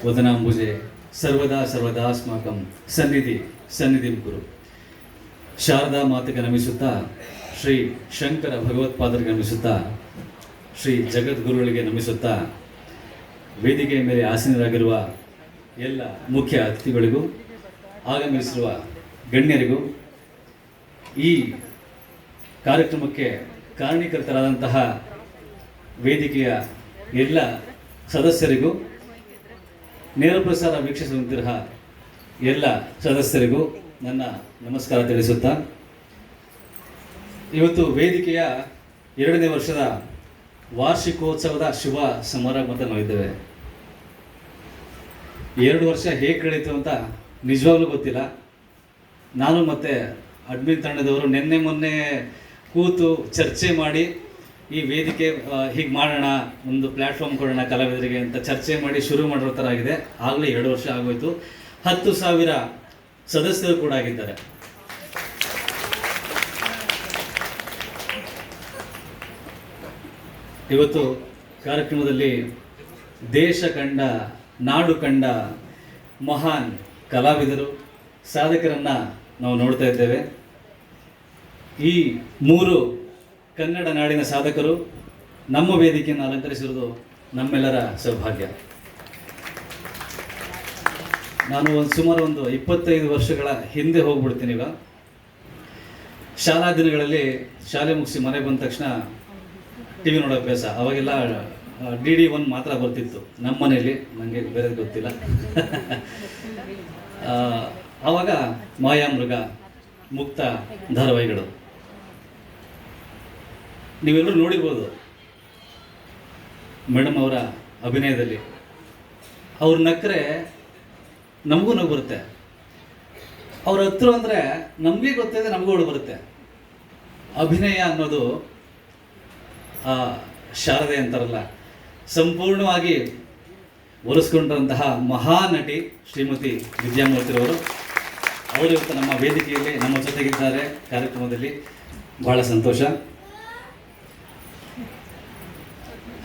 ವದನಾಂಬುಜೆ ಸರ್ವದಾ ಸರ್ವದಾಸ್ಮಾಕಂ ಸನ್ನಿಧಿಂ ಕುರು. ಶಾರದಾ ಮಾತೆಗೆ ನಮಿಸುತ್ತಾ, ಶ್ರೀ ಶಂಕರ ಭಗವತ್ಪಾದರಿಗೆ ನಮಿಸುತ್ತಾ, ಶ್ರೀ ಜಗದ್ಗುರುಗಳಿಗೆ ನಮಿಸುತ್ತಾ, ವೇದಿಕೆಯ ಮೇಲೆ ಆಸೀನರಾಗಿರುವ ಎಲ್ಲ ಮುಖ್ಯ ಅತಿಥಿಗಳಿಗೂ, ಆಗಮಿಸಿರುವ ಗಣ್ಯರಿಗೂ, ಈ ಕಾರ್ಯಕ್ರಮಕ್ಕೆ ಕಾರಣೀಕರ್ತರಾದಂತಹ ವೇದಿಕೆಯ ಎಲ್ಲ ಸದಸ್ಯರಿಗೂ, ನೇರ ಪ್ರಸಾರ ವೀಕ್ಷಿಸುವಂತಹ ಎಲ್ಲ ಸದಸ್ಯರಿಗೂ ನನ್ನ ನಮಸ್ಕಾರ ತಿಳಿಸುತ್ತಾ, ಇವತ್ತು ವೇದಿಕೆಯ 2ನೇ ವರ್ಷದ ವಾರ್ಷಿಕೋತ್ಸವದ ಶುಭ ಸಮಾರಂಭದ ನಾವಿದ್ದೇವೆ. 2 ವರ್ಷ ಹೇಗೆ ಕಳೀತು ಅಂತ ನಿಜವಾಗ್ಲೂ ಗೊತ್ತಿಲ್ಲ. ನಾನು ಮತ್ತು ಅಡ್ಮಿನ್ ತಂಡದವರು ನಿನ್ನೆ ಮೊನ್ನೆ ಕೂತು ಚರ್ಚೆ ಮಾಡಿ ಈ ವೇದಿಕೆ ಹೀಗೆ ಮಾಡೋಣ, ಒಂದು ಪ್ಲ್ಯಾಟ್ಫಾರ್ಮ್ ಕೊಡೋಣ ಕಲಾವಿದರಿಗೆ ಅಂತ ಚರ್ಚೆ ಮಾಡಿ ಶುರು ಮಾಡಿರೋ ಥರ ಆಗಿದೆ. ಆಗಲೇ 2 ವರ್ಷ ಆಗೋಯ್ತು. 10,000 ಸದಸ್ಯರು ಕೂಡ ಆಗಿದ್ದಾರೆ. ಇವತ್ತು ಕಾರ್ಯಕ್ರಮದಲ್ಲಿ ದೇಶ ಕಂಡ, ನಾಡು ಕಂಡ ಮಹಾನ್ ಕಲಾವಿದರು, ಸಾಧಕರನ್ನು ನಾವು ನೋಡ್ತಾ ಇದ್ದೇವೆ. ಈ 3 ಕನ್ನಡ ನಾಡಿನ ಸಾಧಕರು ನಮ್ಮ ವೇದಿಕೆಯನ್ನು ಅಲಂಕರಿಸಿರುವುದು ನಮ್ಮೆಲ್ಲರ ಸೌಭಾಗ್ಯ. ನಾನು ಸುಮಾರು 25 ವರ್ಷಗಳ ಹಿಂದೆ ಹೋಗ್ಬಿಡ್ತೀನಿ. ಈಗ ಶಾಲಾ ದಿನಗಳಲ್ಲಿ ಶಾಲೆ ಮುಗಿಸಿ ಮನೆ ಬಂದ ತಕ್ಷಣ TV ನೋಡೋ ಅಭ್ಯಾಸ. ಅವಾಗೆಲ್ಲ DD1 ಮಾತ್ರ ಬರ್ತಿತ್ತು ನಮ್ಮ ಮನೆಯಲ್ಲಿ, ನನಗೆ ಬೇರೆ ಗೊತ್ತಿಲ್ಲ. ಆವಾಗ ಮಾಯಾಮೃಗ, ಮುಕ್ತ ಧಾರಾವಾಹಿಗಳು ನೀವೆಲ್ಲರೂ ನೋಡಿರ್ಬೋದು. ಮೇಡಮ್ ಅವರ ಅಭಿನಯದಲ್ಲಿ ಅವ್ರು ನಕ್ಕರೆ ನಮಗೂ ನಗು ಬರುತ್ತೆ. ಅವ್ರ ಹತ್ರ ಅಂದರೆ ನಮಗೆ ಗೊತ್ತಿದೆ, ನಮಗೂ ಹೊಡು ಬರುತ್ತೆ. ಅಭಿನಯ ಅನ್ನೋದು ಶಾರದೆ ಅಂತಾರಲ್ಲ, ಸಂಪೂರ್ಣವಾಗಿ ಒಲಿಸ್ಕೊಂಡಂತಹ ಮಹಾನಟಿ ಶ್ರೀಮತಿ ವಿದ್ಯಾಮೂರ್ತಿರವರು. ಅವರು ಇವತ್ತು ನಮ್ಮ ವೇದಿಕೆಯಲ್ಲಿ ನಮ್ಮ ಜೊತೆಗಿದ್ದಾರೆ ಕಾರ್ಯಕ್ರಮದಲ್ಲಿ. ಬಹಳ ಸಂತೋಷ.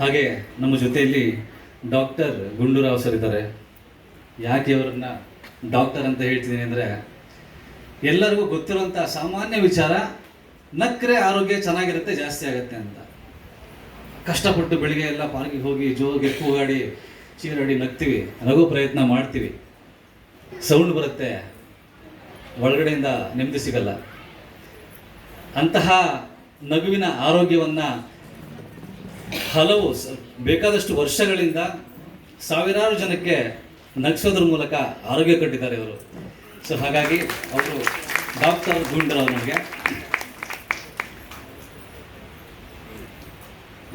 ಹಾಗೆ ನಮ್ಮ ಜೊತೆಯಲ್ಲಿ ಡಾಕ್ಟರ್ ಗುಂಡೂರಾವ್ ಸರ್ ಇದ್ದಾರೆ. ಯಾಕೆ ಅವರನ್ನ ಡಾಕ್ಟರ್ ಅಂತ ಹೇಳ್ತಿದ್ದೀನಿ ಅಂದರೆ, ಎಲ್ಲರಿಗೂ ಗೊತ್ತಿರುವಂಥ ಸಾಮಾನ್ಯ ವಿಚಾರ, ನಕ್ಕರೆ ಆರೋಗ್ಯ ಚೆನ್ನಾಗಿರುತ್ತೆ, ಜಾಸ್ತಿ ಆಗುತ್ತೆ ಅಂತ. ಕಷ್ಟಪಟ್ಟು ಬೆಳಿಗ್ಗೆ ಎಲ್ಲ ಪಾರ್ಕಿಗೆ ಹೋಗಿ ಜೋಗೆ ಕೂಗಾಡಿ ಚೀರಾಡಿ ನಗ್ತೀವಿ, ನಗೋ ಪ್ರಯತ್ನ ಮಾಡ್ತೀವಿ, ಸೌಂಡ್ ಬರುತ್ತೆ, ಒಳಗಡೆಯಿಂದ ನೆಮ್ಮದಿ ಸಿಗಲ್ಲ. ಅಂತಹ ನಗುವಿನ ಆರೋಗ್ಯವನ್ನು ಹಲವು ಬೇಕಾದಷ್ಟು ವರ್ಷಗಳಿಂದ ಸಾವಿರಾರು ಜನಕ್ಕೆ ನಗಿಸೋದ್ರ ಮೂಲಕ ಆರೋಗ್ಯ ಕಟ್ಟಿದ್ದಾರೆ ಇವರು. ಸೊ ಹಾಗಾಗಿ ಅವರು ಡಾಕ್ಟರ್ ಗುಂಡೂರಾವ್. ನಮಗೆ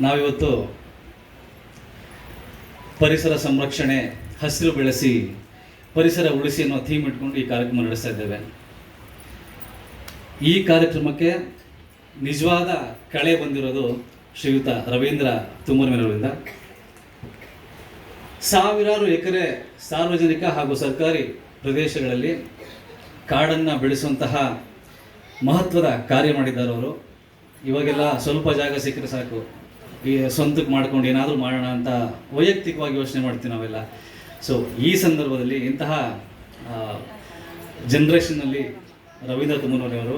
ನಾವಿವತ್ತು ಪರಿಸರ ಸಂರಕ್ಷಣೆ, ಹಸಿರು ಬೆಳೆಸಿ ಪರಿಸರ ಉಳಿಸಿ ಅನ್ನೋ ಥೀಮ್ ಇಟ್ಕೊಂಡು ಈ ಕಾರ್ಯಕ್ರಮ ನಡೆಸ್ತಾ ಇದ್ದೇವೆ. ಈ ಕಾರ್ಯಕ್ರಮಕ್ಕೆ ನಿಜವಾದ ಕಳೆ ಬಂದಿರೋದು ಶ್ರೀಯುತ ರವೀಂದ್ರ ತುಮರಮೇನವರಿಂದ. ಸಾವಿರಾರು ಎಕರೆ ಸಾರ್ವಜನಿಕ ಹಾಗೂ ಸರ್ಕಾರಿ ಪ್ರದೇಶಗಳಲ್ಲಿ ಕಾಡನ್ನು ಬೆಳೆಸುವಂತಹ ಮಹತ್ವದ ಕಾರ್ಯ ಮಾಡಿದ್ದಾರೆ ಅವರು. ಇವಾಗೆಲ್ಲ ಸ್ವಲ್ಪ ಜಾಗ ಸಿಕ್ಕರೆ ಸಾಕು, ಈ ಸ್ವಂತಕ್ಕೆ ಮಾಡ್ಕೊಂಡು ಏನಾದರೂ ಮಾಡೋಣ ಅಂತ ವೈಯಕ್ತಿಕವಾಗಿ ಯೋಚನೆ ಮಾಡ್ತೀವಿ ನಾವೆಲ್ಲ. ಸೊ ಈ ಸಂದರ್ಭದಲ್ಲಿ ಇಂತಹ ಜನ್ರೇಷನ್ನಲ್ಲಿ ರವೀಂದ್ರ ತುಮರಮೇನವರು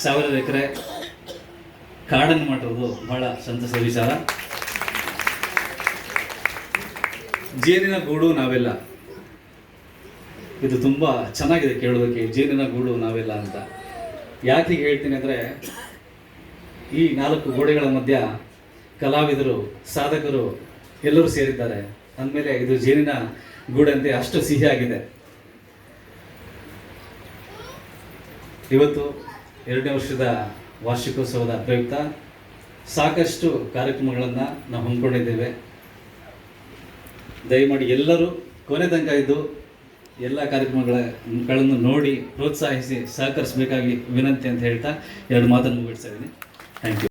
ಸಾವಿರಾರು ಎಕರೆ ಕಾಡನ್ನು ಮಾಡಿರೋದು ಬಹಳ ಸಂತಸದ ವಿಚಾರ. ಜೇನಿನ ಗೂಡು ನಾವೆಲ್ಲ, ಇದು ತುಂಬ ಚೆನ್ನಾಗಿದೆ ಕೇಳೋದಕ್ಕೆ, ಜೇನಿನ ಗೂಡು ನಾವೆಲ್ಲ ಅಂತ. ಯಾಕೆ ಹೇಳ್ತೀನಿ ಅಂದರೆ, ಈ 4 ಗೋಡೆಗಳ ಮಧ್ಯ ಕಲಾವಿದರು, ಸಾಧಕರು ಎಲ್ಲರೂ ಸೇರಿದ್ದಾರೆ ಅಂದಮೇಲೆ ಇದು ಜೇನಿನ ಗೂಡಂತೆ ಅಷ್ಟು ಸಿಹಿಯಾಗಿದೆ. ಇವತ್ತು 2ನೇ ವರ್ಷದ ವಾರ್ಷಿಕೋತ್ಸವದ ಪ್ರಯುಕ್ತ ಸಾಕಷ್ಟು ಕಾರ್ಯಕ್ರಮಗಳನ್ನು ನಾವು ಹಮ್ಮಿಕೊಂಡಿದ್ದೇವೆ. ದಯಮಾಡಿ ಎಲ್ಲರೂ ಕೊನೆ ತನಕ ಇದ್ದು ಎಲ್ಲ ಕಾರ್ಯಕ್ರಮಗಳನ್ನು ನೋಡಿ ಪ್ರೋತ್ಸಾಹಿಸಿ ಸಹಕರಿಸಬೇಕಾಗಿ ವಿನಂತಿ ಅಂತ ಹೇಳ್ತಾ 2 ಮಾತನ್ನು ಮುಗಿಸ್ತಾ ಇದ್ದೀನಿ. Thank you.